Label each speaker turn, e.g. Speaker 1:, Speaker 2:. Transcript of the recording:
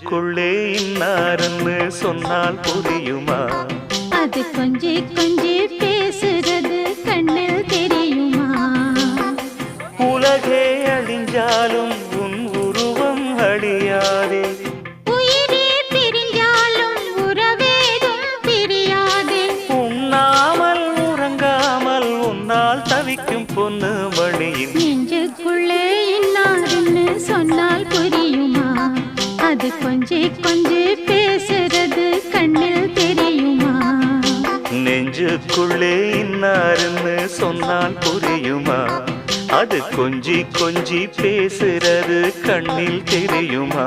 Speaker 1: நெஞ்சுக்குள்ளே இன்னாருன்னு சொன்னால் புரியுமா?
Speaker 2: அது கொஞ்சி கொஞ்சி பேசுறது கண்ணில் தெரியுமா?
Speaker 1: உலகே அழிஞ்சாலும் உன் உருவம் அழியாதே,
Speaker 2: உயிரே பிரிஞ்சாலும் உறவேதும் பிரியாதே.
Speaker 1: உண்ணாமல் உறங்காமல் உன்னால் தவிக்கும் பொண்ணு மணியின்
Speaker 2: நெஞ்சுக்குள்ளே இன்னாருன்னு சொன்னால் புரியுமா? அது கொஞ்சி கொஞ்சி பேசுறது கண்ணில் தெரியுமா?
Speaker 1: நெஞ்சுக்குள்ளே இன்னாருன்னு சொன்னால் புரியுமா? அது கொஞ்சி கொஞ்சி பேசுறது கண்ணில் தெரியுமா?